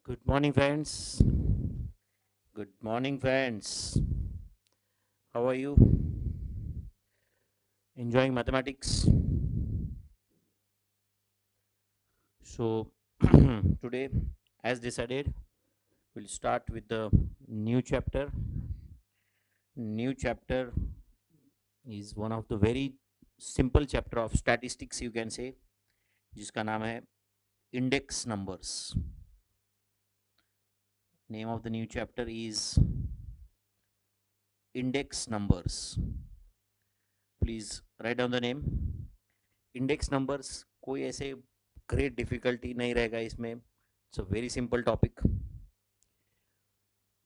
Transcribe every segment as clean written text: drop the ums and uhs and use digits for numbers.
Good morning, friends. Good morning, friends. How are you? Enjoying mathematics? So, today, as decided, we'll start with the new chapter. New chapter is one of the very simple chapter of statistics, you can say, जिसका नाम है index numbers. Name of the new chapter is index numbers. Please write down the name. Index numbers कोई ऐसे great difficulty नहीं रहेगा इसमें. It's a very simple topic.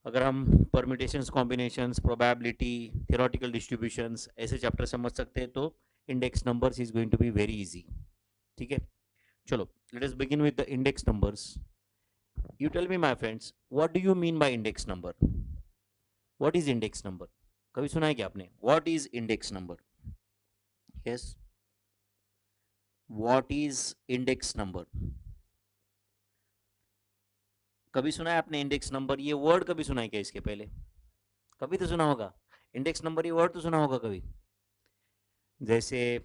अगर हम permutations, combinations, probability, theoretical distributions ऐसे चैप्टर समझ सकते हैं तो index numbers is going to be very easy. ठीक है, चलो let us begin with the index numbers. You tell me my friends, what do you mean by index number? What is index number? कभी सुना है क्या आपने? What is index number? Yes, what is index number? कभी सुना है आपने index number? ये वर्ड कभी सुना है क्या इसके पहले? कभी तो सुना होगा. इंडेक्स नंबर ये वर्ड तो सुना होगा कभी. जैसे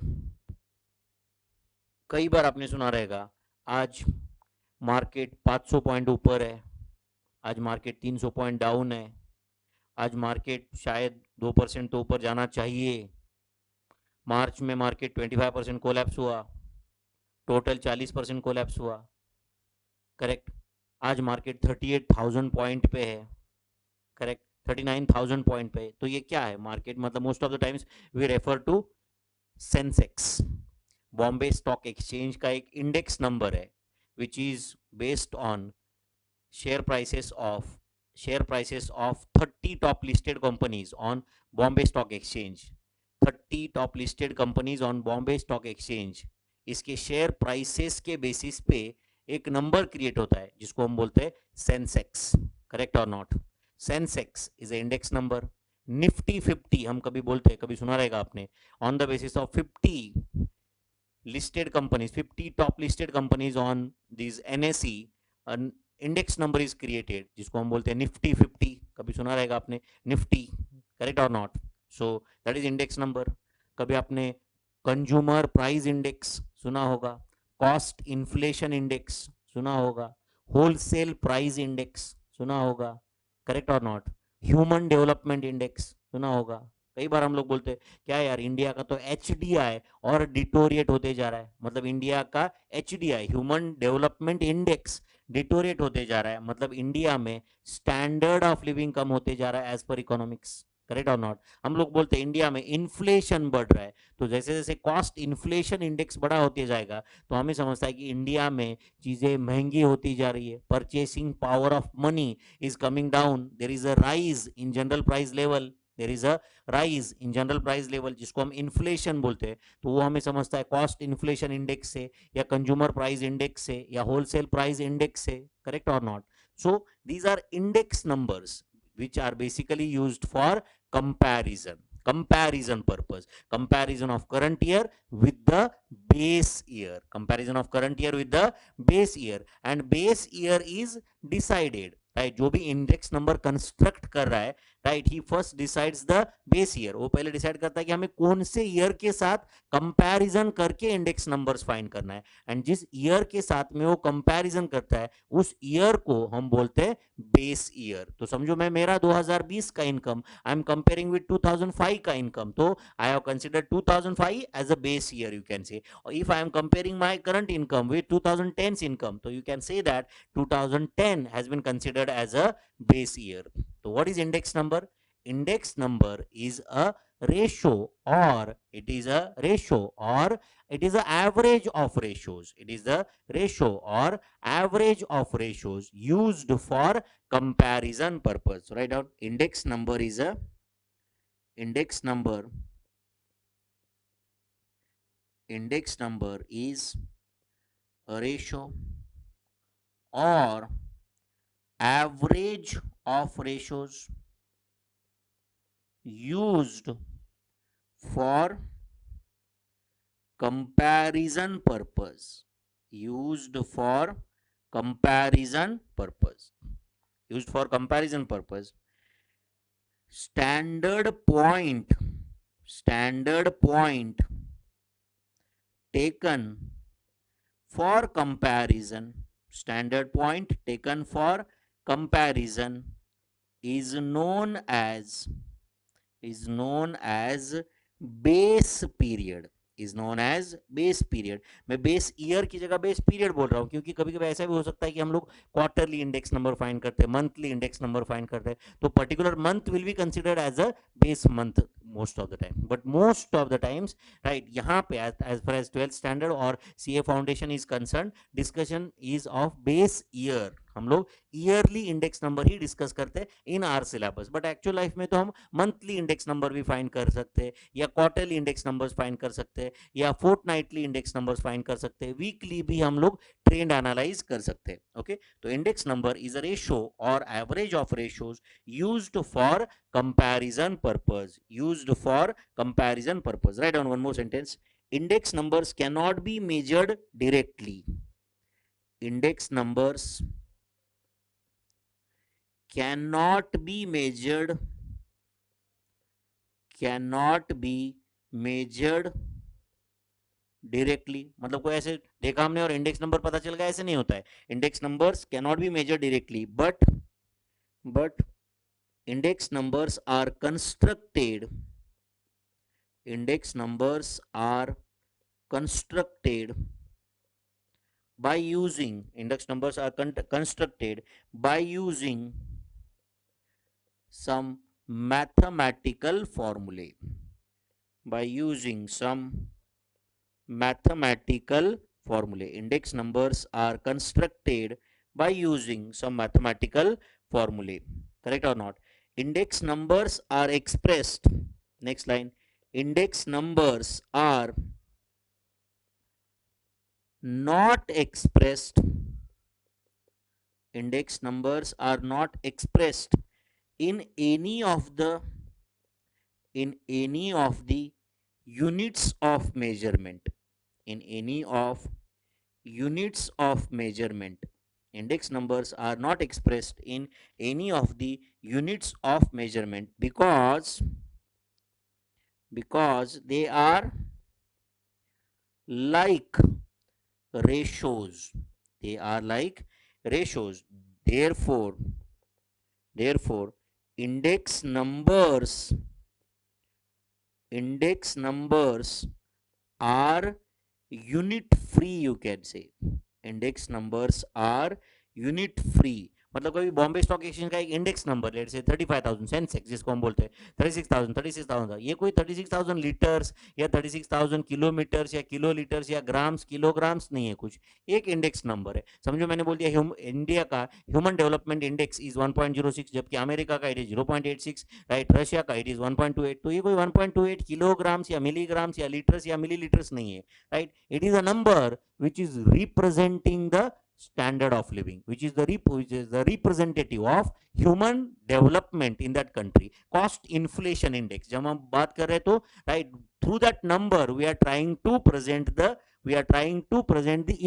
कई बार आपने सुना रहेगा, आज मार्केट 500 पॉइंट ऊपर है, आज मार्केट 300 पॉइंट डाउन है, आज मार्केट शायद 2% तो ऊपर जाना चाहिए, मार्च में मार्केट 25% कोलैप्स हुआ, टोटल 40% कोलैप्स हुआ. करेक्ट. आज मार्केट 38,000 पॉइंट पे है. करेक्ट, 39,000 पॉइंट पे. तो ये क्या है? मार्केट मतलब most of the times we refer to Sensex, Bombay stock exchange का एक इंडेक्स नंबर है which is based on share prices of share prices of 30 top listed companies on Bombay stock exchange. 30 top listed companies on Bombay stock exchange, इसके share prices के basis पे एक number create होता है जिसको हम बोलते हैं सेंसेक्स. करेक्ट और not? Sensex is a index number. Nifty 50 हम कभी बोलते हैं, कभी सुना रहेगा आपने, on the basis of 50 listed companies, 50 top listed companies on these NSE, an index number is created जिसको हम बोलते हैं निफ्टी 50. कभी सुना रहेगा आपने निफ्टी. करेक्ट और not? So that is index number. कभी आपने कंज्यूमर प्राइस इंडेक्स सुना होगा, कॉस्ट इन्फ्लेशन इंडेक्स सुना होगा, होलसेल प्राइस इंडेक्स सुना होगा. करेक्ट और नॉट? ह्यूमन डेवलपमेंट इंडेक्स सुना होगा. कई बार हम लोग बोलते हैं क्या यार, इंडिया का तो HDI और डिटोरिएट होते जा रहा है. मतलब इंडिया का HDI, human development index, deteriorate होते जा रहा है. मतलब इंडिया में स्टैंडर्ड ऑफ लिविंग कम होते जा रहा है एज पर इकोनॉमिक्स. करेक्ट और नॉट? हम लोग बोलते हैं इंडिया में इन्फ्लेशन बढ़ रहा है. तो जैसे जैसे कॉस्ट इन्फ्लेशन इंडेक्स बड़ा होते जाएगा तो हमें समझता है कि इंडिया में चीज़ें महंगी होती जा रही है. Purchasing power of money is coming down. There is a rise in general price level. There is a rise in general price level जिसको हम इन्फ्लेशन बोलते हैं. तो वो हमें समझता है कॉस्ट इन्फ्लेशन इंडेक्स से, या कंज्यूमर प्राइस इंडेक्स से, या होलसेल प्राइस इंडेक्स से. करेक्ट और not? So these are index numbers which are basically used for comparison purpose. Comparison of current year with the base year. Comparison of current year with the base year. And base year is decided. Right, जो भी index number construct कर रहा है, right, he first decides the base year. वो पहले decide करता है कि हमें कौन से ईयर के साथ कंपैरिजन करके इंडेक्स नंबर्स फाइंड करना है. एंड जिस ईयर के साथ में वो कंपैरिजन करता है उस ईयर को हम बोलते हैं बेस ईयर. तो समझो मैं मेरा 2020 का income I am comparing with 2005 का इनकम, तो I have considered 2005 as a base year, you can say. If I am comparing my current income with 2010's income, so you can say that 2010 has been considered as a base year. So what is index number? Index number is a ratio, or it is a ratio, or it is the average of ratios. It is the ratio or average of ratios used for comparison purpose. So write down index number is a index number. Index number is a ratio or average of ratios used for comparison purpose. Used for comparison purpose, used for comparison purpose. Standard point taken for comparison, standard point taken for comparison is known as base period, is known as base period. मैं base year की जगह base period बोल रहा हूँ, क्योंकि कभी कभी ऐसा भी हो सकता है कि हम लोग क्वार्टरली इंडेक्स नंबर फाइंड करते हैं, मंथली इंडेक्स नंबर फाइंड करते हैं, तो particular month will be considered as a base month most of the time, but most of the times, right, यहाँ पे as far as 12th standard और CA foundation is concerned, discussion is of base year. हम लोग yearly index number ही discuss करते हैं इन our syllabus, but actual life में तो हम मंथली इंडेक्स नंबर भी फाइंड कर सकते हैं, या क्वार्टरली इंडेक्स नंबर्स फाइंड कर सकते हैं, या फोर्टनाइटली इंडेक्स नंबर्स फाइंड कर सकते हैं, वीकली भी हम लोग ट्रेंड एनालाइज कर सकते हैं. ओके, तो index number is a ratio और average of ratios used for comparison purpose, used for comparison purpose. Write down one more sentence. Index numbers cannot be measured directly. Index numbers cannot be measured directly. मतलब कोई ऐसे देखा हमने और index number पता चल गया, ऐसे नहीं होता है. Index numbers cannot be measured directly, but index numbers are constructed by using some mathematical formulae. Index numbers are constructed by using some mathematical formulae. Correct or not? Index numbers are expressed, next line, index numbers are not expressed in any of the units of measurement. Index numbers are not expressed in any of the units of measurement because they are like ratios. Therefore, index numbers are unit free, you can say. Index numbers are unit free. मतलब कोई Bombay stock exchange का एक index number, late से 35,000 Sensex जिसको हम बोलते हैं, 36,000, ये कोई 36,000 लीटर्स या 36,000 किलोमीटर्स या किलो लीटर्स या ग्राम्स किलोग्राम्स नहीं है, कुछ एक इंडेक्स नंबर है. समझो मैंने बोल दिया इंडिया का ह्यूमन डेवलपमेंट इंडेक्स इज 1.06, जबकि अमेरिका का इट इज 0.86, राइट, रशिया का इट इज 1.28. तो ये कोई 1.28 किलोग्राम्स या मिलीग्राम्स या लीटर्स या मिलीलीटर्स नहीं है, right. It is a number which is representing the standard of living, which is the representative of human development in that country. Cost inflation index जब हम बात कर रहे हैं तो, right, through that number we are trying to present the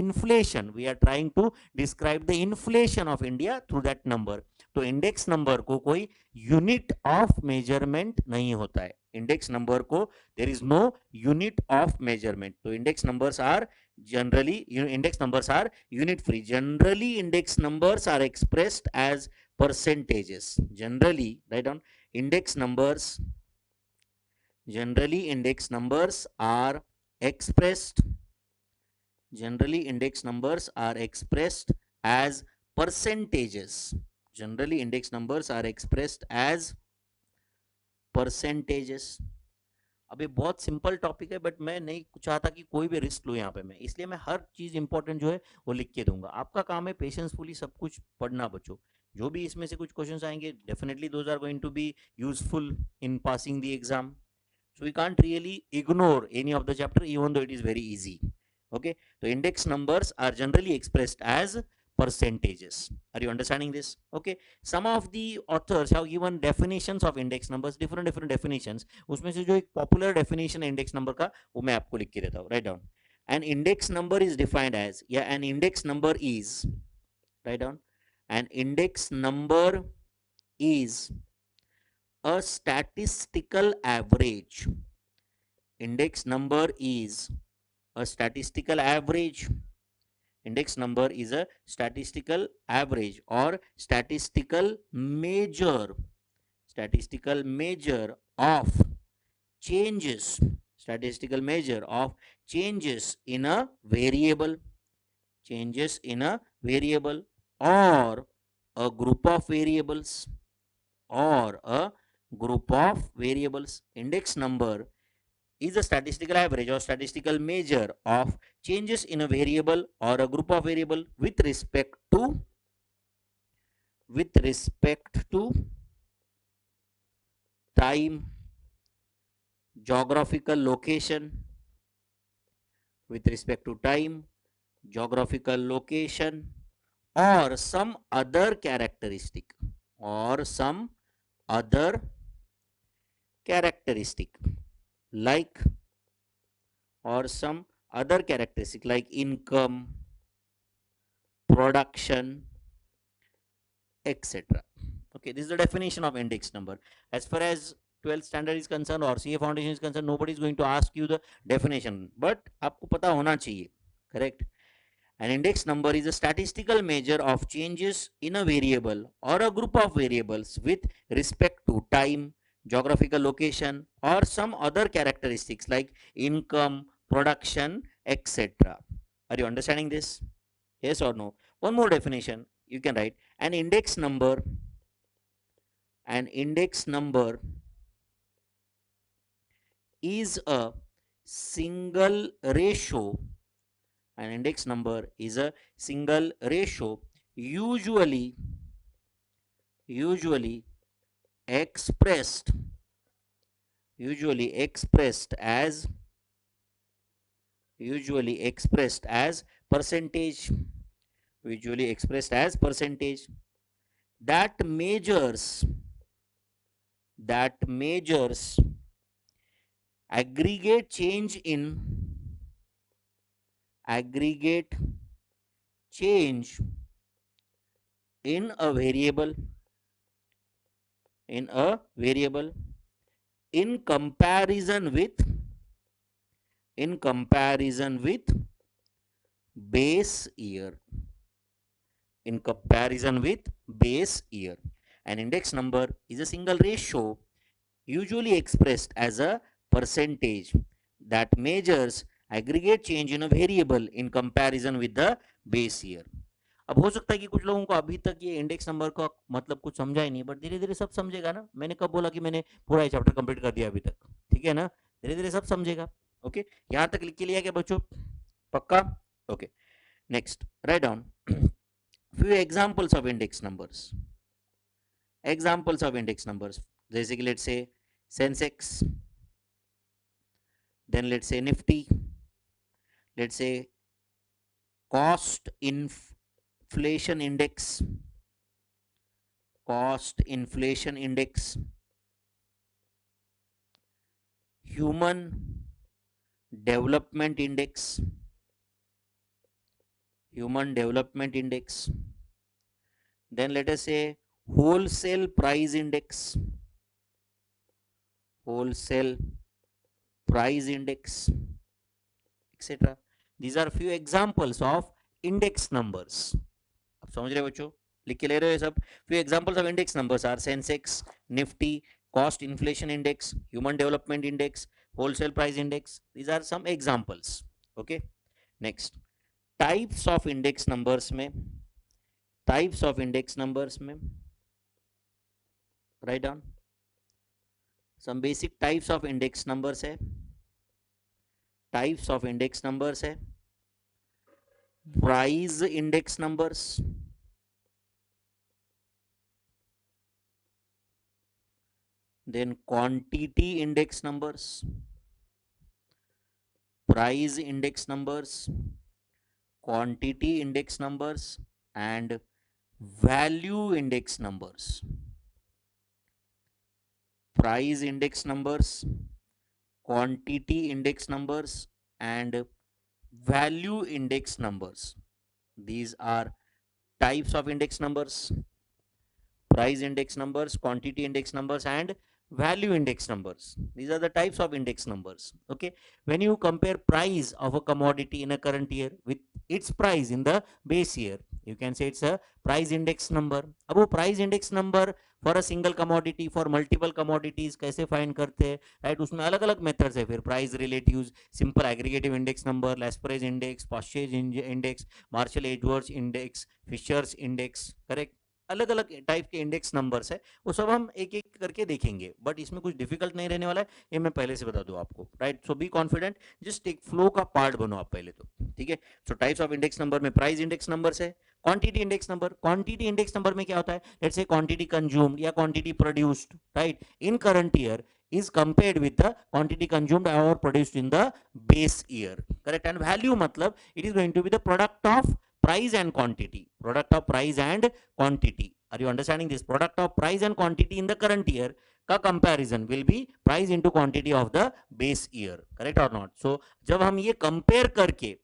inflation, we are trying to describe the inflation of India through that number. तो index number को कोई यूनिट ऑफ मेजरमेंट नहीं होता है. इंडेक्स नंबर को there is no unit of measurement. तो index numbers are generally index numbers are unit free. Generally index numbers are expressed as percentages. Generally, write down, index numbers are expressed as percentages. Generally index numbers are expressed as percentages. अब ये बहुत simple topic है, but मैं नहीं चाहता कि कोई भी रिस्क लूँ यहाँ पे मैं, इसलिए मैं हर चीज़ इंपॉर्टेंट जो है वो लिख के दूंगा. आपका काम है पेशेंसफुली सब कुछ पढ़ना बच्चों. जो भी इसमें से कुछ क्वेश्चंस आएंगे, definitely those are going to be useful in passing the exam. So we can't really ignore any of the chapter even though it is very easy. Okay, so index numbers are generally expressed as percentages. Are you understanding this? Okay, some of the authors have given definitions of index numbers, different definitions. उसमें से जो एक popular definition index number का वो मैं आपको लिख के देता हूँ. Write down. An index number is defined as, an index number is Write down. An index number is a statistical average. Index number is a statistical average. Index number is a statistical average or statistical measure of changes, statistical measure of changes in a variable, changes in a variable or a group of variables, or a group of variables. Index number is a statistical average or statistical measure of changes in a variable or a group of variable with respect to time, geographical location, with respect to time, geographical location, or some other characteristic, or some other characteristic like, or some other characteristic like income, production, etc. Okay, this is the definition of index number. As far as 12th standard is concerned or CA foundation is concerned, nobody is going to ask you the definition, but आपको पता होना चाहिए. Correct? An index number is a statistical measure of changes in a variable or a group of variables with respect to time, geographical location, or some other characteristics like income, production, etc. Are you understanding this? Yes or no? One more definition you can write. An index number is a single ratio. An index number is a single ratio, usually expressed usually expressed as percentage, that measures aggregate change in a variable in comparison with base year. An index number is a single ratio, usually expressed as a percentage, that measures aggregate change in a variable in comparison with the base year. अब हो सकता है कि कुछ लोगों को अभी तक ये इंडेक्स नंबर का मतलब कुछ समझा ही नहीं, बट धीरे धीरे सब समझेगा ना. मैंने कब बोला कि मैंने पूरा ये चैप्टर कंप्लीट कर दिया अभी तक? ठीक है ना, धीरे धीरे सब समझेगा. ओके, यहां तक लिख के लिया क्या बच्चों? पक्का? Okay, next write down few examples of index numbers. जैसे कि let's say Sensex, then let's say Nifty, let's say cost inflation index, human development index, then let us say wholesale price index, etc. These are few examples of index numbers. आप समझ रहे बच्चों? लिख के ले रहे हो सब? Few examples of index numbers are Sensex, Nifty, cost inflation index, human development index, wholesale price index. These are some examples. Okay, next, types of index numbers में write down some basic types of index numbers है. Price index numbers, then quantity index numbers, price index numbers, quantity index numbers, and value index numbers. Price index numbers, quantity index numbers, and value index numbers. These are types of index numbers, price index numbers, quantity index numbers, and value index numbers. These are the types of index numbers. Okay, when you compare price of a commodity in a current year with its price in the base year, you can say it's a price index number. अब वो price index number for a single commodity, for multiple commodities कैसे find करते हैं, right? उसमें अलग अलग methods है फिर, price relatives, simple aggregative index number, last price index, purchase index, Marshall Edwards index, Fisher's index, correct? अलग अलग टाइप के इंडेक्स नंबर्स है, वो सब हम एक एक करके देखेंगे, बट इसमें कुछ डिफिकल्ट नहीं रहने वाला है, ये मैं पहले से बता दूं आपको, right? So be confident, just एक फ्लो का पार्ट बनो आप पहले तो, ठीक है? सो टाइप्स ऑफ इंडेक्स नंबर में प्राइस इंडेक्स नंबर्स है, quantity index number, quantity index number में क्या होता है, लेट्स से क्वांटिटी कंज्यूम्ड या quantity produced, right, in current year is compared with the quantity consumed or produced in the base year, correct? And value matlab it is going to be the product of price and quantity, product of price and quantity. Are you understanding this? Product of price and quantity in the current year का comparison will be price into quantity of the base year, correct or not? So जब हम ये compare करके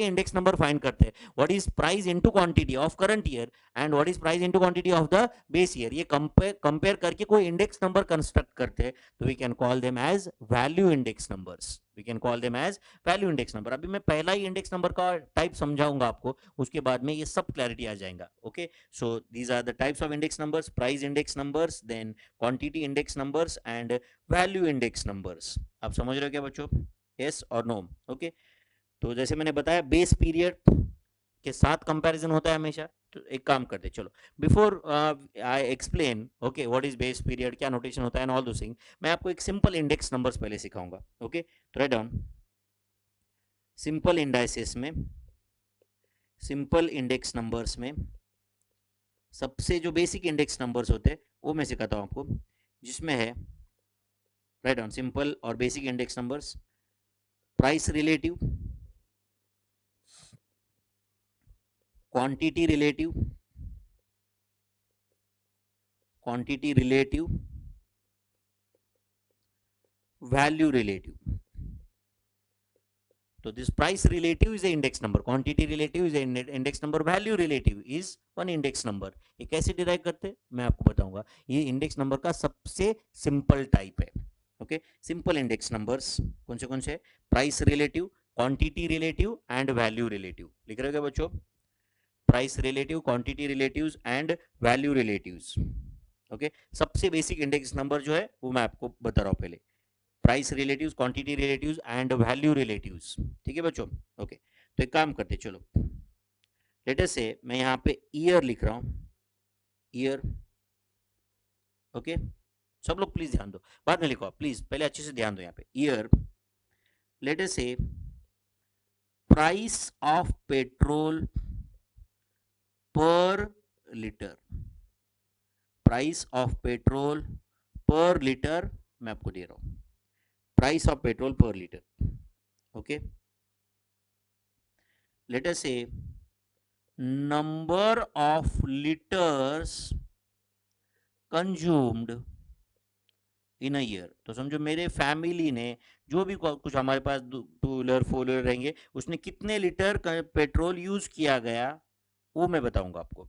index number find करते हैं, what is price into quantity of current year and what is price into quantity of the base year, ये compare करके कोई index number construct करते हैं, तो we can call them as value index numbers. We can call them as value index number. अभी मैं पहला ही index number का type समझाऊंगा आपको, उसके बाद में ये सब clarity आ जाएगा. Okay, so these are the types of index numbers: price index numbers, then quantity index numbers and value index numbers. आप समझ रहे हो क्या बच्चों? Yes or no? Okay, तो जैसे मैंने बताया बेस पीरियड के साथ कंपैरिजन होता है हमेशा, तो एक काम करते चलो, before I explain okay what is base period, क्या नोटेशन होता है एंड ऑल दो थिंग, मैं आपको एक सिंपल इंडेक्स नंबर्स पहले सिखाऊंगा. ओके, तो राइट डाउन सिंपल इंडाइसेस में, सिंपल इंडेक्स नंबर्स में सबसे जो बेसिक इंडेक्स नंबर्स होते हैं वो मैं सिखाता हूं आपको, जिसमें है राइट डाउन सिंपल और basic index numbers, price relative, quantity relative, quantity relative, value relative. तो this price relative is a index number, quantity relative is a index number, value relative is one index number. ये कैसे derive करते हैं मैं आपको बताऊंगा. ये index number का सबसे सिंपल टाइप है. ओके, सिंपल इंडेक्स नंबर्स कौन से? Price relative, quantity relative and value relative. लिख रहे हो क्या बच्चों? Price relative, quantity relatives and value relatives. Okay, सबसे बेसिक इंडेक्स नंबर जो है वो मैं आपको बता रहा हूं पहले, price relatives, quantity relatives and value relatives. ठीक है बच्चों? ओके, तो एक काम करते चलो, लेट अस से मैं यहाँ पे ईयर लिख रहा हूं, ईयर. ओके, सब लोग प्लीज ध्यान दो, बाद में लिखो प्लीज, पहले अच्छे से ध्यान दो यहाँ पे. ईयर, लेट अस से प्राइस ऑफ पेट्रोल पर लीटर, प्राइस ऑफ पेट्रोल पर लीटर मैं आपको दे रहा हूं, प्राइस ऑफ पेट्रोल पर लीटर. ओके, लेट अस से number of litres consumed in a year. तो समझो मेरे फैमिली ने जो भी कुछ हमारे पास 2 व्हीलर 4 व्हीलर रहेंगे, उसने कितने लीटर पेट्रोल यूज किया गया वो मैं बताऊंगा आपको.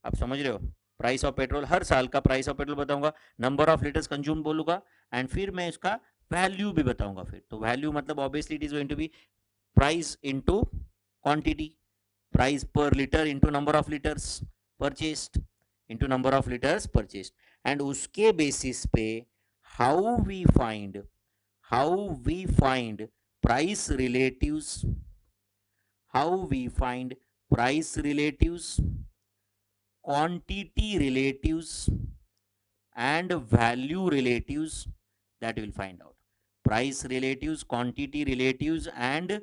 आप समझ रहे हो? प्राइस ऑफ पेट्रोल, हर साल का प्राइस ऑफ पेट्रोल बताऊंगा, नंबर ऑफ लीटर्स कंज्यूम बोलूंगा एंड फिर मैं इसका वैल्यू भी बताऊंगा. फिर तो वैल्यू मतलब obviously it is going to be price into quantity, price per litre into number of litres purchased into number of litres purchased. And उसके बेसिस पे how we find price relatives, how we find price relatives, quantity relatives and value relatives, that will find out. Price relatives, quantity relatives and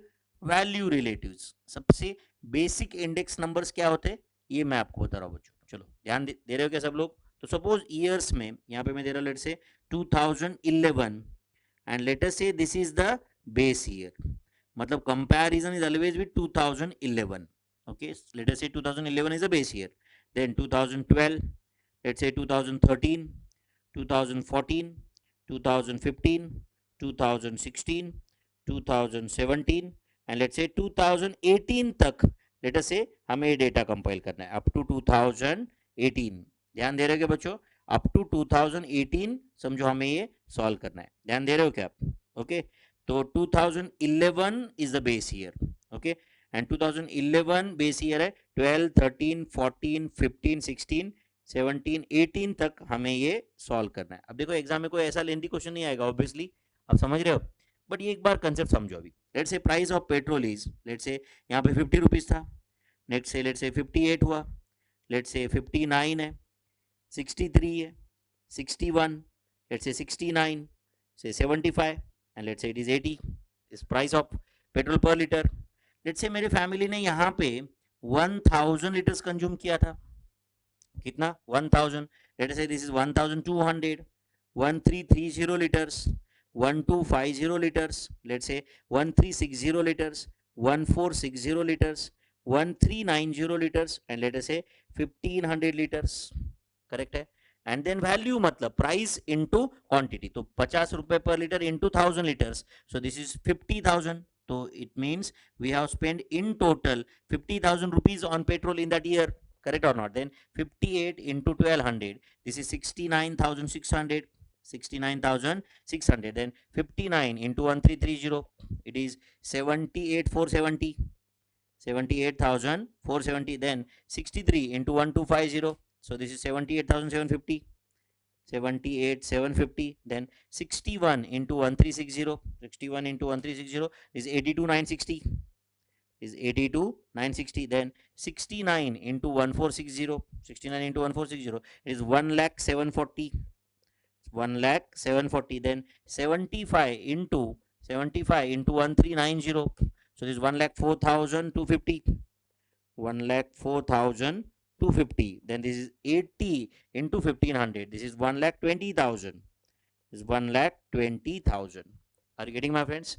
value relatives. सबसे basic index numbers क्या होते हैं ये मैं आपको बता रहा हूँ बच्चों. चलो ध्यान दे रहे हो क्या सब लोग? तो सपोज ईयर्स में यहाँ पे मैं दे रहा हूँ, लेट से 2011 and let us say this is the base year, मतलब comparison is always with 2011. Okay, let us say 2011 is a base year. Then 2012, let's say 2013, 2014, 2015, 2016, 2017 and let's say 2018 तक लेट अस से हमें ये डेटा कंपाइल करना है up to 2018, ध्यान दे रहे हो क्या बच्चों, अप टू 2018 समझो हमें ये सॉल्व करना है, ध्यान दे रहे हो क्या आप, ओके। तो 2011 is the base year, okay, and 2011 base year है, 12, 13, 14, 15, 16, 17, 18 तक हमें ये सॉल्व करना है। अब देखो एग्जाम में कोई ऐसा लेंथी क्वेश्चन नहीं आएगा ऑब्वियसली, आप समझ रहे हो, बट ये एक बार कंसेप्ट समझो अभी। Let's say price of petrol is, let's say यहाँ पे 50 रुपीज था, लेट्स से 58 हुआ, लेट्स से 59 है, 63 है, 61, लेट्स से 69, से 75 and let's say it is 80 is price of petrol पर लीटर। लेट्स से मेरे फैमिली ने यहाँ पे 1000 लीटर्स कंज्यूम किया था, कितना 1000, let's say this is 1200, 1330 liters, 1250 liters, let's say 1360 liters, 1460 liters, 1390 liters and let us say 1500 liters, correct है। And then value मतलब प्राइस इनटू क्वांटिटी, तो 50 रुपए per litre into 1000 litres, so this is 50,000, तो it means we have spend in total 50,000 rupees on petrol in that year, correct or not? Then 58 into 1200, this is 69,600, 69,600, then 59 into 1330, it is 78,470, 78,470, then 63 into 1250, so this is 78,750, 78,750, then 61 into 1360, 61 into 1360 is 82,960, is 82,960, then 69 into 1460, 69 into 1460 is 1,0740, 1,0740, then 75 into 1390, so this is 1,04,250, 1,04,250, then this is 80 into 1500, this is 1,20,000, is 1,20,000. Are you getting my friends?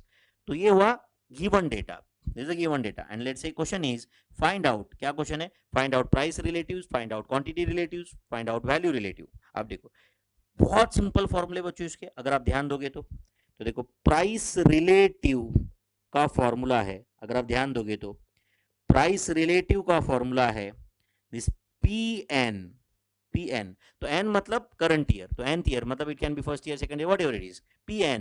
तो ये हुआ given data, this is a given data, and let's say question is find out, क्या question है, find out price relatives, find out quantity relatives, find out value relative। आप देखो बहुत simple फॉर्मूले बच्चों इसके, अगर आप ध्यान दोगे तो देखो प्राइस रिलेटिव का फॉर्मूला है, अगर आप ध्यान दोगे तो प्राइस रिलेटिव का फॉर्मूला है दिस PN, PN, तो N मतलब करंट ईयर, तो nth ईयर मतलब it can be first year, second year, whatever it is, PN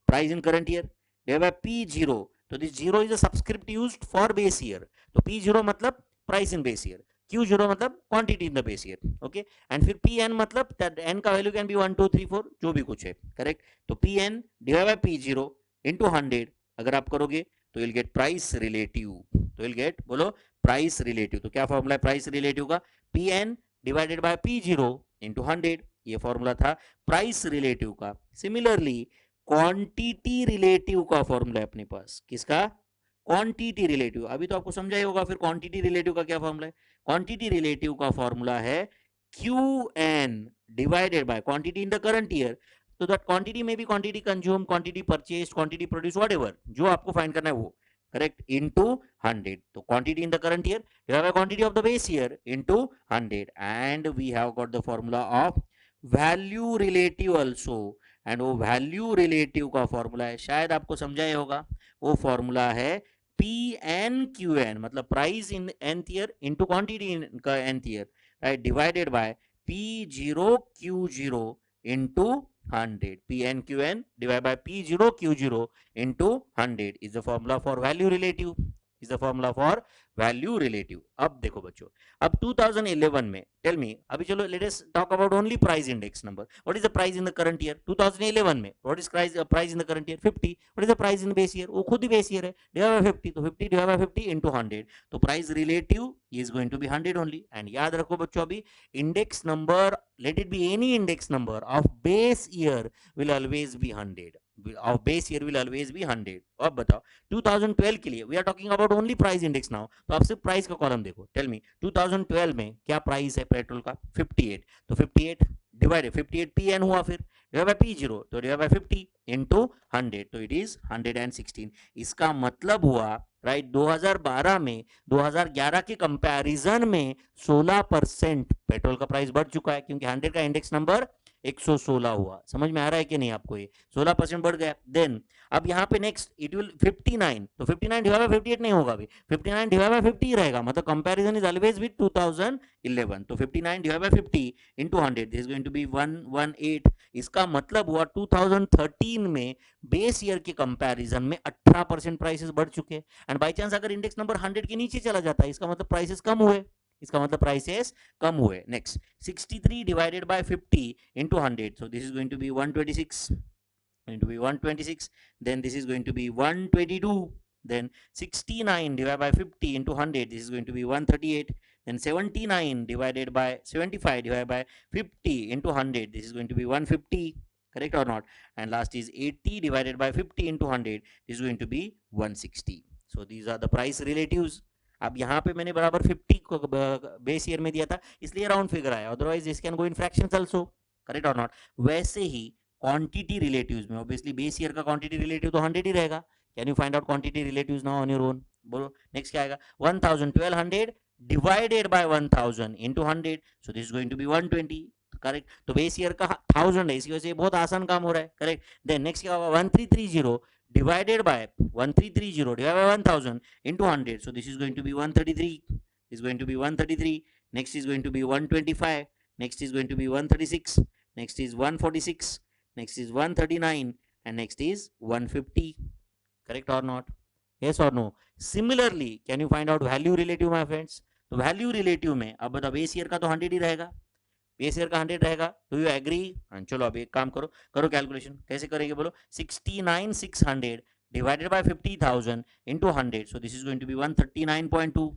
price in current year divide bye P0, तो this 0 is a subscript used for base year, तो P0 मतलब price in base year, Q0 मतलब quantity in the base year, okay, and फिर PN मतलब n का value can be 1 2 3 4 जो भी कुछ है, करेक्ट, तो PN divide by P0 into 100 अगर आप करोगे तो विल गेट प्राइस रिलेटिव, तो विल गेट, बोलो प्राइस रिलेटिव, तो क्या फॉर्मूला है प्राइस रिलेटिव का, PN divided by P0 into 100, ये फॉर्मूला था प्राइस रिलेटिव का। सिमिलरली क्वांटिटी रिलेटिव का फॉर्मूला है अपने पास, किसका, क्वांटिटी रिलेटिव, अभी तो आपको समझा ही होगा फिर क्वांटिटी रिलेटिव का क्या फॉर्मूला है, क्वांटिटी रिलेटिव का फॉर्मूला है QN divided by quantity in the current year, तो दैट क्वांटिटी में भी quantity consume, quantity purchase, quantity produce, whatever जो आपको फाइंड करना है वो, करेक्ट, इनटू 100, तो quantity in the current year divide by quantity of the base year into 100, and we have got the formula of value relative also, and वो value relative का formula है, शायद आपको समझा ही होगा, वो फॉर्मूला है PNQN, मतलब price in nth year into quantity in का nth year, right, divided by P0Q0 into 100, PNQN divided by P0Q0 into 100 is the formula for value relative, is the formula for value relative। अब देखो बच्चों, अब 2011 में tell me, अभी चलो let us talk about only price index number, what is the price in the current year 2011 में, what is price in the current year 50, what is the price in base year, वो खुद ही base year है, divide by 50, तो 50 divide by 50 into 100, तो price relative is going to be 100 only, and याद रखो बच्चों अभी index number, let it be any index number of base year will always be 100, of base year will always be 100। अब बताओ 2012 के लिए, we are talking about only price index now, तो आप सिर्फ प्राइस का कॉलम देखो, टेल मी 2012 में क्या प्राइस है पेट्रोल का 58, तो 58 डिवाइडेड 58 PN हुआ, फिर डिवाइड बाय P0, तो डिवाइड बाय 50 इनटू 100, तो इट इज 116, इसका मतलब हुआ राइट 2012 में 2011 के कंपैरिजन में 16% पेट्रोल का प्राइस बढ़ चुका है, क्योंकि 100 का इंडेक्स नंबर 116 हुआ। समझ में आ रहा है कि नहीं आपको? ये 16% बढ़ गया। देन अब यहाँ पे नेक्स्ट इट विल 59, तो 59 डिवाइड बाय 58 नहीं होगा अभी, 59 डिवाइड बाय 50 रहेगा, मतलब कंपैरिजन इज ऑलवेज विद 2011। तो 59 divide by 50 into 100 this is going to be 118। इसका मतलब हुआ 2013 में बेस ईयर के कंपैरिजन में 18% प्राइसेस बढ़ चुके हैं। एंड बाय चांस अगर इंडेक्स नंबर 100 के नीचे चला जाता है, इसका मतलब प्राइसेस कम हुए, इसका मतलब प्राइसेस कम हुए। Next 63 divided by 50 into 100, so this is going to be 126, going to be 126. Then this is going to be 122. Then 69 divided by 50 into 100, this is going to be 138. Then 79 divided by 75 divided by 50 into 100, this is going to be 150. Correct or not? And last is 80 divided by 50 into 100, this is going to be 160. So these are the price relatives. अब यहाँ पे मैंने बराबर 50 को base year में दिया था, इसलिए राउंड फिगर आया, otherwise this can go in fractions also. Correct और नॉट? वैसे ही क्वांटिटी रिलेटिव्स में ऑब्वियसली बेस ईयर का क्वांटिटी रिलेटिव तो 100 ही रहेगा। Can you find out quantity relatives now on your own? बोलो नेक्स्ट क्या आएगा? 1000 1200 divided by 1000 into 100, so this is going to be 120। Correct? तो बेस ईयर का 1000 है, इसकी वजह से बहुत आसान काम हो रहा है। करेक्ट? देन नेक्स्ट क्या होगा? 1330 divided by 1330 divided by 1000 into 100, so this is going to be 133. This is going to be 133. Next is going to be 125. Next is going to be 136. Next is 146. Next is 139. And next is 150. Correct or not? Yes or no? Similarly, can you find out value relative, my friends? तो value relative में अब बताओ, base year का तो 100 ही रहेगा, base year का 100 रहेगा। Do you agree? चलो अब एक काम करो, करो कैलकुलेशन, कैसे करेंगे बोलो? 69,600 divided by 50,000 into 100, so this is going to be 139.2.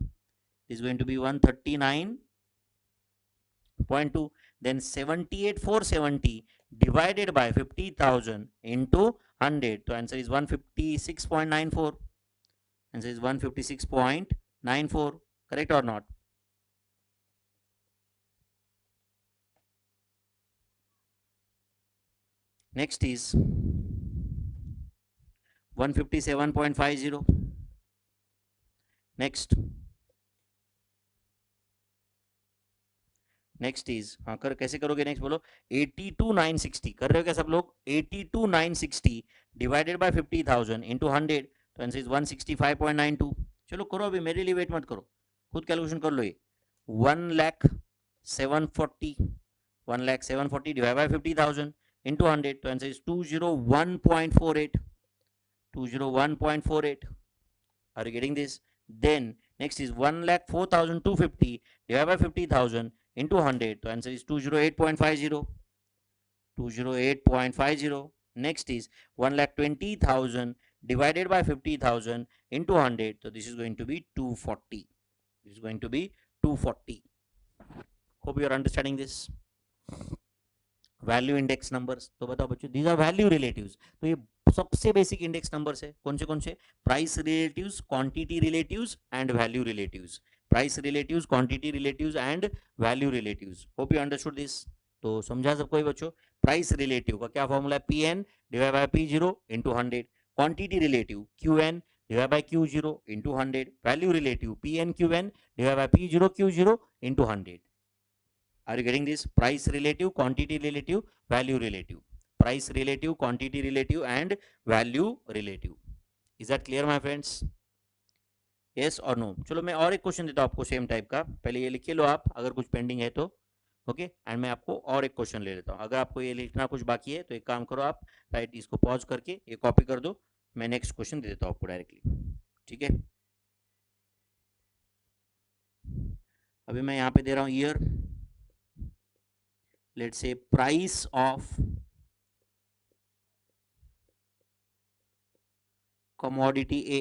This is going to be 139.2. Then 78,470 divided by 50,000 into 100, so answer is 156.94. Answer is 156.94. Correct or not? Next is 157.50. Next is हाँ कर, कैसे करोगे? Next बोलो। 82,960 कर रहे हो क्या सब लोग? 82,960 डिवाइडेड बाय 50,000 इनटू 100, तो आंसर इज 165.92। चलो करो, अभी मेरे लिए वेट मत करो, खुद कैलकुलेशन कर लो। ये 1,740 डिवाइड बाय 50,000 into 100, तो answer is 201.48. 201.48. Are you getting this? Then next is 1,04,250 divided by 50,000 into 100, so answer is 208.50. 208.50. Next is 1,20,000 divided by 50,000 into 100, so this is going to be 240. This is going to be 240. Hope you are understanding this. Value index numbers, तो बताओ बच्चों, these are value relatives. तो ये सबसे basic index numbers है। कौन से? Price relatives, quantity relatives and value relatives. Price relatives, quantity relatives and value relatives. Hope you understood this. तो समझा सबको बच्चों? प्राइस रिलेटिव का क्या फॉर्मूला है? Pn divide by P0 into 100। Quantity relative Qn divide by Q0 into 100। Value relative Pn Qn divide by P0 Q0 into 100। Are you getting this? Price relative, quantity relative, value relative. Price relative, quantity relative and value relative. Is that clear my friends? Yes or no? चलो मैं और एक question देता हूँ आपको same type का, पहले ये लिख लो आप अगर कुछ पेंडिंग है तो। ओके, एंड मैं आपको और एक क्वेश्चन ले लेता हूँ। अगर आपको ये लिखना कुछ बाकी है तो एक काम करो आप, राइट, इसको पॉज करके ये कॉपी कर दो, मैं नेक्स्ट क्वेश्चन दे देता हूँ आपको डायरेक्टली। ठीक है, अभी मैं यहाँ पे दे रहा हूँ year, let's say price of commodity A,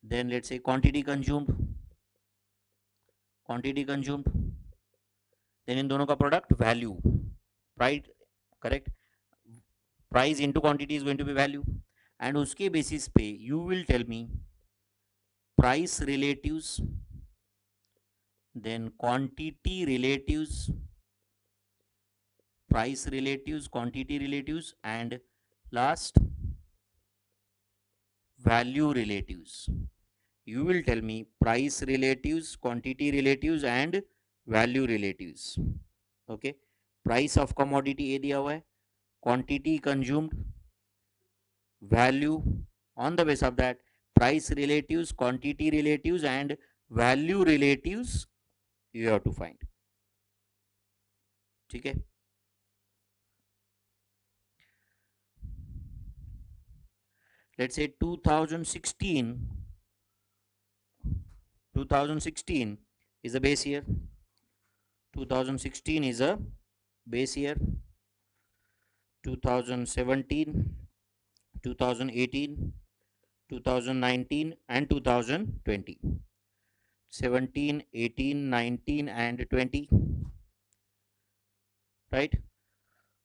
then let's say quantity consumed, then इन दोनों का product value, right? Correct, price into quantity is going to be value, and उसके बेसिस पे you will tell me price relatives, then quantity relatives, price relatives, quantity relatives, and last value relatives. You will tell me price relatives, quantity relatives and value relatives. Okay, price of commodity A दिया हुआ है, quantity consumed, value, on the base of that price relatives, quantity relatives and value relatives you have to find. ठीक है. Let's say 2016 is a base year. 2016 is a base year. 2017, 2018, 2019 and 2020. 17, 18, 19 and 20. Right?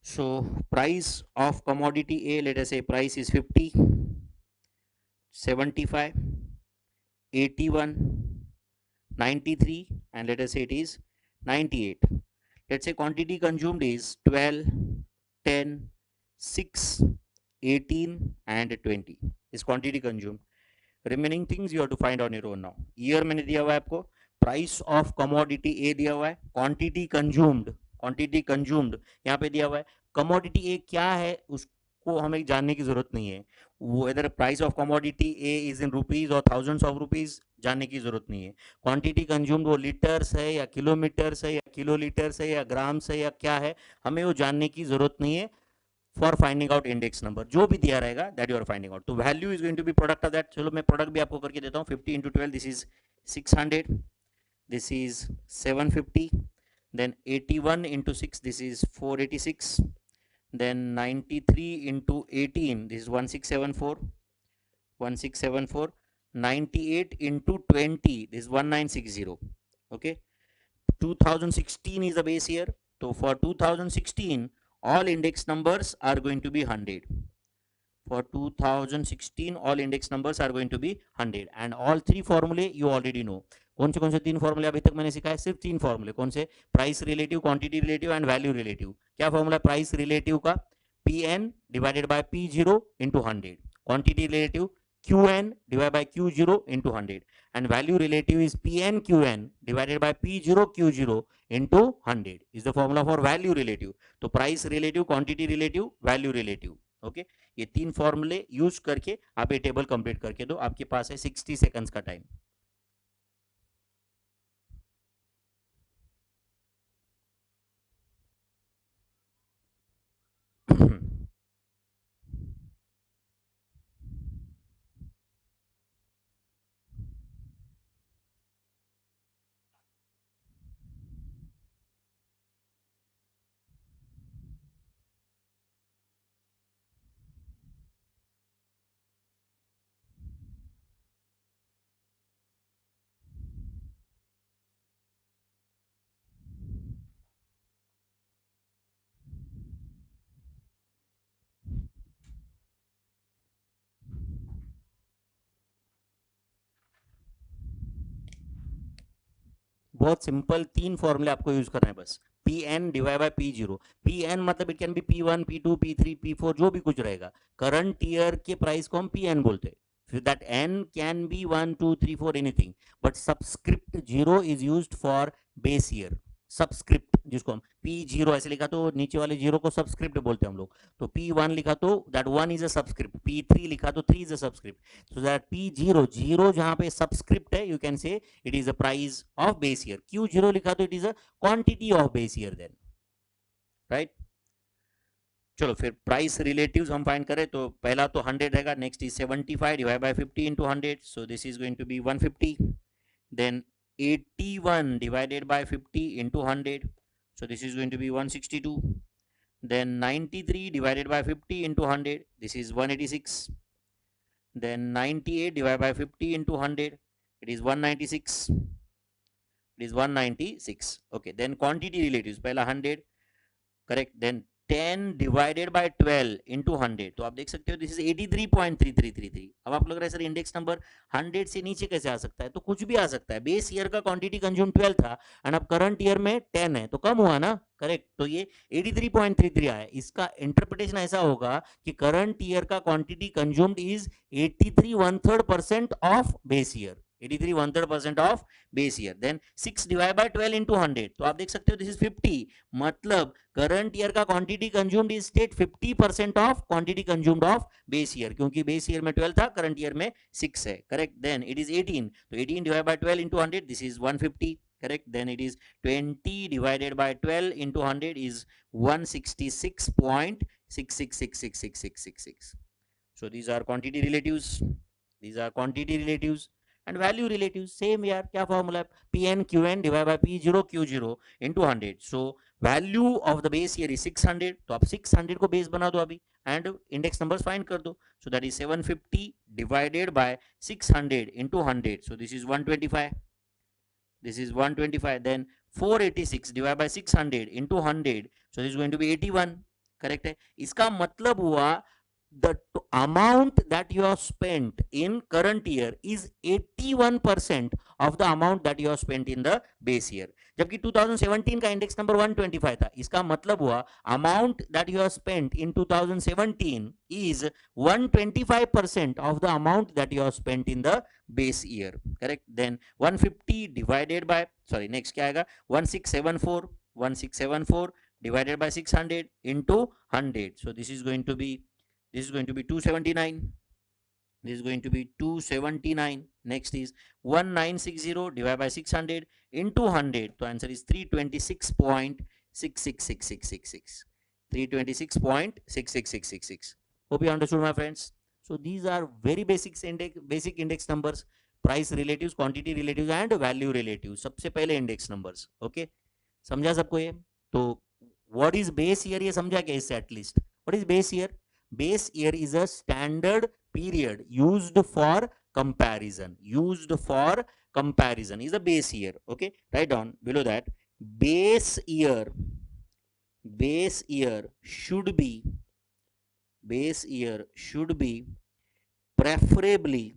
So price of commodity A, let us say price is 50, 75, 81, 93 and let us say it is 98. Let's say quantity consumed is 12, 10, 6, 18 and 20 is quantity consumed. Remaining things you have to find on your own now. Year मैंने दिया हुआ है आपको, price of commodity A दिया हुआ है, quantity consumed यहाँ पे दिया हुआ है. commodity A क्या है उसको हमें जानने की जरूरत नहीं है. Whether price of commodity A is in rupees or thousands of rupees जानने की जरूरत नहीं है. क्वांटिटी कंज्यूम्ड वो लीटर्स है या किलोमीटर्स है या किलोलीटर्स है या ग्राम्स है या क्या है, हमें वो जानने की जरूरत नहीं है. For finding out index number जो भी दिया रहेगा that you are finding out. तो value is going to be product of that. चलो मैं प्रोडक्ट भी आपको करके देता हूँ. 50 into 12 this is 600, this is 750, then 81 into 6 this is 486, then 93 into 18 this is 1674, 1674, 98 into 20 this is 1960. Okay, 2016 is the base year. So for 2016 all index numbers are going to be 100. For 2016 all index numbers are going to be 100 and all three formulae you already know. कौन से 3 फॉर्मूले अभी तक मैंने सिखाया? सिर्फ 3 फॉर्मूले. कौन से? Price relative, quantity relative and value relative. क्या फॉर्मूला है प्राइस रिलेटिव का? Pn divided by P0 into 100. Quantity relative Qn divided by Q0 into 100 and value relative is Pn Qn divided by P0 Q0 into 100 is the formula for value relative. तो price relative, quantity relative, value relative. Okay, ये 3 फॉर्मूले use करके आप ये table complete करके दो. आपके पास है 60 सेकंड्स का टाइम. बहुत सिंपल 3 फॉर्मूले आपको यूज करना है बस. Pn divide by P0. Pn मतलब it can be P1, P2, P3, P4 जो भी कुछ रहेगा. करंट ईयर के प्राइस को हम Pn बोलते हैं. That n can be 1, 2, 3, 4 anything, but subscript 0 is used for base year. Subscript जिसको हम P0 ऐसे लिखा तो नीचे वाले 0 को सबस्क्रिप्ट बोलते हैं हम लोग. तो P1 लिखा तो that 1 is a subscript. P3 लिखा तो 3 is a subscript. So that P0 0 जहां पे सबस्क्रिप्ट है you can say it is a price of base year. Q0 लिखा तो it is a quantity of base year then. Right. चलो फिर price relatives हम फाइंड करें तो पहला तो 100 रहेगा. Next is 75 divide by 50 into 100. So this is going to be 150. Then 81 divided by 50 into 100. So this is going to be 162. Then 93 divided by 50 into 100. This is 186. Then 98 divided by 50 into 100. It is 196. It is 196. Okay. Then quantity relatives. पहला 100. Correct. Then 10 divided by 12 into 100. तो आप देख सकते हो this is 83.3333. अब आप लग रहा है सर इंडेक्स नंबर 100 से नीचे कैसे आ सकता है? तो कुछ भी आ सकता है. बेस ईयर का क्वांटिटी कंज्यूम 12 था एंड अब करंट ईयर में 10 है तो कम हुआ ना. करेक्ट. तो ये 83.33 आया. इसका इंटरप्रिटेशन ऐसा होगा कि करंट ईयर का quantity consumed is 83 1/3% of base year. 83 1/3% of base year. Then 6 divide by 12 into 100, तो आप देख सकते हो दिस इज 50. मतलब करंट ईयर का quantity consumed is state 50% of quantity consumed of base year, क्योंकि बेस ईयर में 12 था, करंट ईयर में 6 है. करेक्ट. देन इट इज 18, तो 18 divide by 12 into 100, this is 150. Correct. Then it is 20 divided by 12 into 100 is 166.66666666. So these are quantity relatives. These are quantity relatives and value relatives. Same यार, क्या formula है? Pn Qn divided by P0 Q0 into 100. So value of the base here is 600. तो आप 600 को base बना दो अभी and index numbers find कर दो. So that is 750 divided by 600 into 100. So this is 125. This is 125. Then 486 divided by 600 into 100. So this is going to be 81. Correct है. इसका मतलब हुआ the amount that you have spent in current year is 81% of the amount that you have spent in the base year. जबकि 2017 का index number 125 था. इसका मतलब हुआ amount that you have spent in 2017 is 125% of the amount that you have spent in the base year. Correct. Then 150 divided by, sorry, next क्या आएगा? 1674 divided by 600 into 100. So this is going to be 279. This is going to be 279. Next is 1960 divided by 600 into 100. So answer is 326.666666. 326.66666. Hope you understood, my friends. So these are very basic index numbers. Price relatives, quantity relatives and value relatives. सबसे पहले index numbers. Okay. समझा सबको ये? तो what is base year ये समझा क्या इससे at least? What is base year? Base year is a standard period used for comparison. Used for comparison is a base year. Okay, write down below that. Base year should be preferably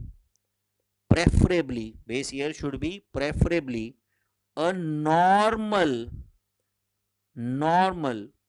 base year should be preferably a normal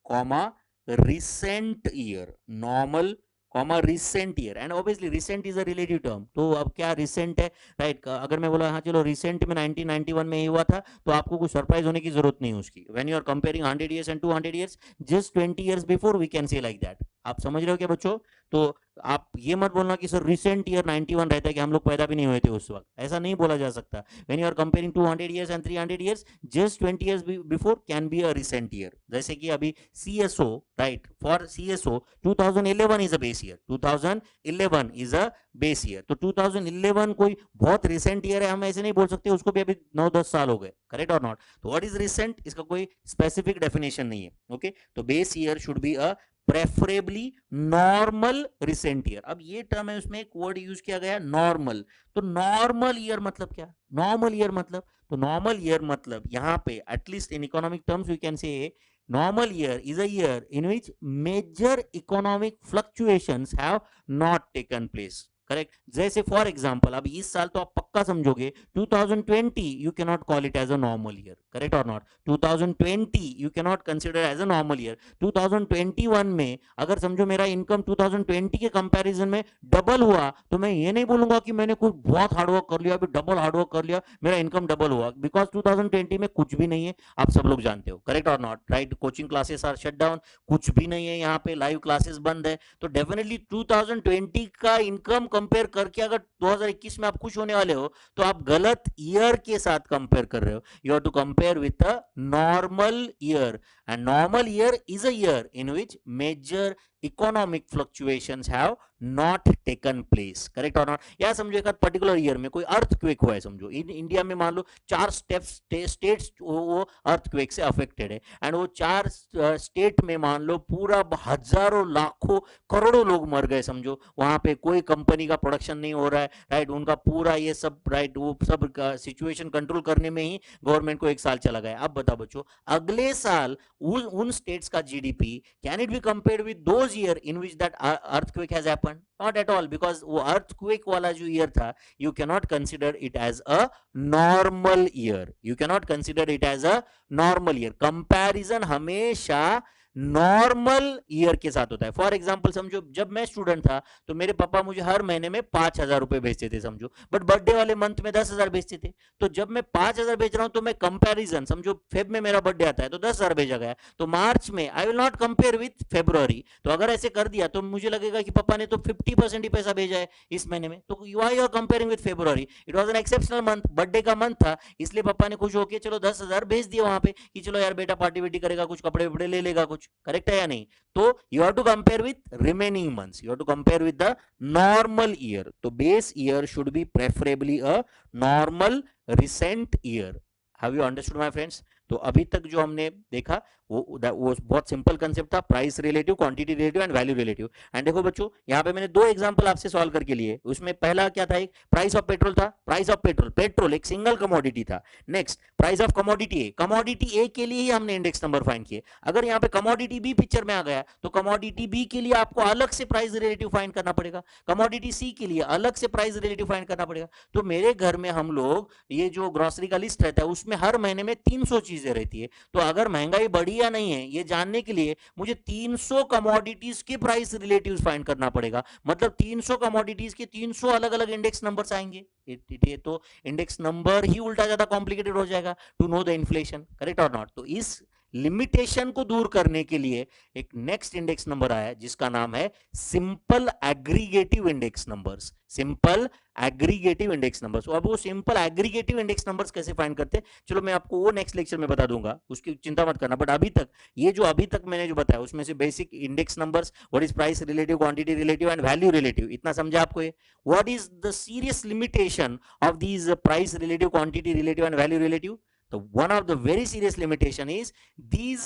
comma recent year. Normal comma recent year. And obviously recent is a relative term. तो अब क्या recent है, right? अगर मैं बोला हाँ चलो recent में 1991 में ही हुआ था, तो आपको कुछ सरप्राइज होने की जरूरत नहीं उसकी. When you are comparing 100 years and 200 years, just 20 years before we can say like that. आप समझ रहे हो क्या बच्चों? तो आप ये मत बोलना कि सर रिसेंट ईयर 91 रहता है कि हम लोग पैदा भी नहीं हुए थे उस वक्त. ऐसा नहीं बोला जा सकता. When you are comparing 200 years and 300 years, just 20 years before can be a recent year. जैसे कि अभी CSO, right? For CSO 2011 is a base year. 2011 is a base year. तो 2011 कोई बहुत रिसेंट ईयर है, हम ऐसे नहीं बोल सकते उसको भी अभी 9-10 साल हो गए. करेक्ट और नॉट? तो व्हाट इज रिसेंट, इसका कोई स्पेसिफिक डेफिनेशन नहीं है. ओके, तो base year should be a preferably normal recent year. अब ये टर्म है, उसमें एक वर्ड यूज किया गया नॉर्मल. तो नॉर्मल ईयर मतलब क्या? नॉर्मल ईयर मतलब, तो नॉर्मल ईयर मतलब यहाँ पे at least in economic terms we can say normal year is a year in which major economic fluctuations have not taken place. Correct. जैसे फॉर एग्जांपल अब इस साल तो आप पक्का समझोगे 2020 you can not call it as a normal year. Correct और not? 2020 you can not consider as a normal year. 2021 में अगर समझो मेरा इनकम 2020 के कंपैरिजन में डबल हुआ, तो मैं ये नहीं बोलूंगा कि मैंने कुछ बहुत हार्डवर्क कर लिया, अभी डबल हार्डवर्क कर लिया, मेरा इनकम डबल हुआ, बिकॉज 2020 में कुछ भी नहीं है. आप सब लोग जानते हो. करेक्ट और not? Right. Coaching classes are shut down, कुछ भी नहीं है यहाँ पे, लाइव क्लासेस बंद है. तो डेफिनेटली 2020 का इनकम कंपेयर करके अगर 2021 में आप खुश होने वाले हो, तो आप गलत ईयर के साथ कंपेयर कर रहे हो. You have to compare with a normal year, and normal year is a year in which major economic fluctuations have not taken place. Correct और नॉट? या समझो एक पर्टिकुलर ईयर में कोई अर्थक्वेक हुआ है, समझो इंडिया में मान लो 4 स्टेट्स वो अर्थक्वेक से अफेक्टेड है, एंड वो 4 स्टेट में मान लो पूरा हजारों लाखों करोड़ों लोग मर गए. समझो वहां पे कोई कंपनी का प्रोडक्शन नहीं हो रहा है, राइट? उनका पूरा ये सब, राइट, वो सब सिचुएशन कंट्रोल करने में ही गवर्नमेंट को 1 साल चला गया. अब बताओ बच्चों, अगले साल उन स्टेट्स का GDP can it be compared with those year in which that earthquake has happened? Not at all, because वो अर्थक्वेक वाला जो ईयर था, you can not consider it as a normal year. You can not consider it as a normal year. Comparison हमेशा normal year के साथ होता है। For example समझो, जब मैं स्टूडेंट था तो मेरे पापा मुझे हर महीने में 5,000 रुपए भेजते थे समझो, बट बर्थडे वाले मंथ में 10,000 भेजते थे। तो जब मैं 5,000 भेज रहा हूं तो मैं कंपैरिजन, समझो फेब में मेरा बर्थडे आता है तो 10,000 भेजा गया, तो मार्च में I will not compare with February. तो अगर ऐसे कर दिया तो मुझे लगेगा कि पापा ने तो 50% ही पैसा भेजा है इस महीने में, तो you are comparing with February, it was an exceptional month, birthday का मंथ था, इसलिए पापा ने खुश होकर चलो 10,000 भेज दिया वहां पे कि चलो यार बेटा पार्टी वार्टी करेगा, कुछ कपड़े वपड़े ले लेगा कुछ। करेक्ट है या नहीं? तो you have to compare with remaining months, you have to compare with the normal year, तो base year should be preferably a normal recent year. Have you understood my friends? तो अभी तक जो हमने देखा वो बहुत सिंपल कंसेप्ट था, price relative, quantity relative and value relative. And देखो बच्चों, यहाँ पे मैंने दो एग्जांपल आपसे सॉल्व करके लिए, उसमें पहला क्या था, एक प्राइस ऑफ पेट्रोल था, प्राइस ऑफ पेट्रोल, पेट्रोल एक सिंगल कमोडिटी था। Next price of commodity A, commodity A के लिए ही हमने इंडेक्स नंबर फाइंड किए। अगर यहाँ पे कमोडिटी बी पिक्चर में आ गया तो कमोडिटी बी के लिए आपको अलग से प्राइस रिलेटिव फाइंड करना पड़ेगा, कमोडिटी सी के लिए अलग से प्राइस रिलेटिव फाइंड करना पड़ेगा। तो मेरे घर में हम लोग ये जो ग्रोसरी का लिस्ट रहता है उसमें हर महीने में 300 चीजें रहती है, तो अगर महंगाई बढ़ी या नहीं है ये जानने के लिए मुझे 300 कमोडिटीज के प्राइस रिलेटिव्स फाइंड करना पड़ेगा, मतलब 300 कमोडिटीज के 300 अलग अलग इंडेक्स नंबर्स आएंगे। तो इंडेक्स नंबर ही उल्टा ज्यादा कॉम्प्लिकेटेड हो जाएगा to know the inflation. Correct और नॉट? तो इस लिमिटेशन को दूर करने के लिए एक नेक्स्ट इंडेक्स नंबर आया जिसका नाम है simple aggregative index numbers, simple aggregative index numbers. अब वो सिंपल एग्रीगेटिव इंडेक्स नंबर्स कैसे फाइंड करते हैं, चलो मैं आपको वो नेक्स्ट लेक्चर में बता दूंगा, उसकी चिंता मत करना। बट अभी तक ये जो अभी तक मैंने जो बताया उसमें से basic index numbers, what is price relative, quantity relative and value relative, इतना समझा आपको ये? What is the serious limitation of these price relative, quantity relative and value relative? So one of the very serious limitation is these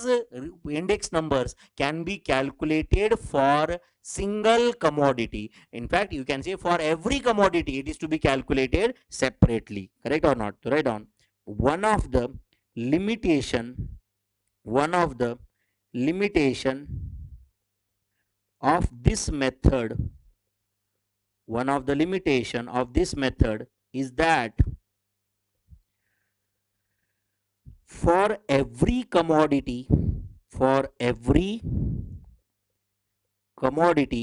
index numbers can be calculated for single commodity. In fact, you can say for every commodity it is to be calculated separately. Correct or not? So write down one of the limitation, one of the limitation of this method, one of the limitation of this method is that for every commodity, for every commodity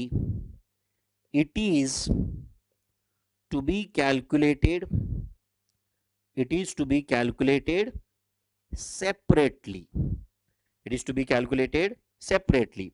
it is to be calculated, it is to be calculated separately, it is to be calculated separately.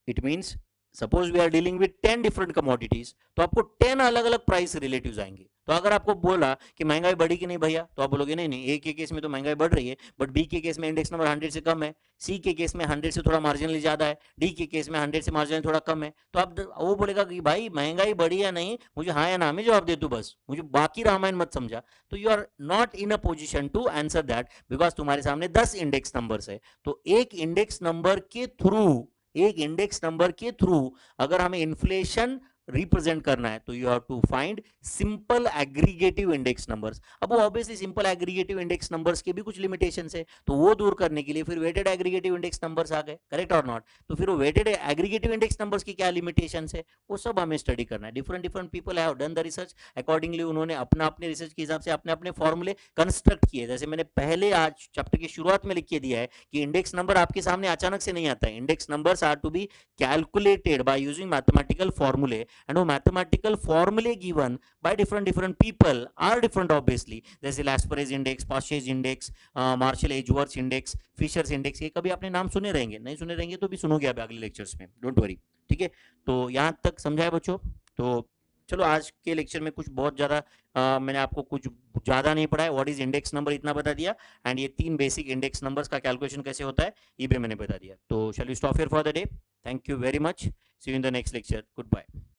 It means suppose we are dealing with 10 different commodities, तो आपको 10 अलग अलग price relatives आएंगे। तो अगर आपको बोला कि महंगाई बढ़ी कि नहीं भैया, तो आप बोलोगे नहीं नहीं, ए के केस में तो महंगाई बढ़ रही है, बट बी के केस में इंडेक्स नंबर 100 से कम है, सी के केस में 100 से थोड़ा मार्जिनली ज्यादा है, डी के केस में 100 से मार्जिनली थोड़ा कम है। तो आप वो बोलेगा कि भाई महंगाई बढ़ी या नहीं, मुझे हाँ या ना में जवाब दे दो बस, मुझे बाकी रामायण मत समझा। तो you are not in a position to answer that because तुम्हारे सामने 10 इंडेक्स नंबर्स है। तो एक इंडेक्स नंबर के थ्रू, एक इंडेक्स नंबर के थ्रू अगर हमें इन्फ्लेशन रिप्रेजेंट करना है तो you have to find simple aggregative index numbers. अब वो obviously simple aggregative index numbers के भी कुछ लिमिटेशंस है, तो वो दूर करने के लिए फिर वेटेड एग्रीगेटिव इंडेक्स नंबर्स आ गए। करेक्ट और नॉट? तो फिर वो वेटेड एग्रीगेटिव इंडेक्स नंबर्स की क्या लिमिटेशंस है वो सब हमें स्टडी करना है। Different different people have done the research, accordingly उन्होंने अपना अपने रिसर्च के हिसाब से अपने अपने फॉर्मूले कंस्ट्रक्ट किए। जैसे मैंने पहले आज चैप्टर की शुरुआत में लिख के दिया है कि इंडेक्स नंबर आपके सामने अचानक से नहीं आता है, index numbers are to be calculated by using mathematical फॉर्मूले, एंड वो mathematical formulae given by different people are different obviously, जैसे Laspeyres index, Paasche's index, Marshall Edgeworth index, Fisher's index, ये कभी आपने नाम सुने रहेंगे, नहीं सुने रहेंगे तो भी सुनोगे आप अगले लेक्चर्स में, डोंट वरी। ठीक है, तो यहाँ तक समझाए बच्चों? तो चलो आज के लेक्चर में कुछ बहुत ज़्यादा मैंने आपको कुछ ज़्यादा नहीं पढ़ाया, व्हाट इज इंडेक्स नंबर इतना बता दिया, एंड ये 3 बेसिक इंडेक्स नंबर्स का कैलकुलेशन कैसे होता है ये भी मैंने बता दिया। तो shall we stop here for the day, thank you very much, see you in the next lecture, good bye.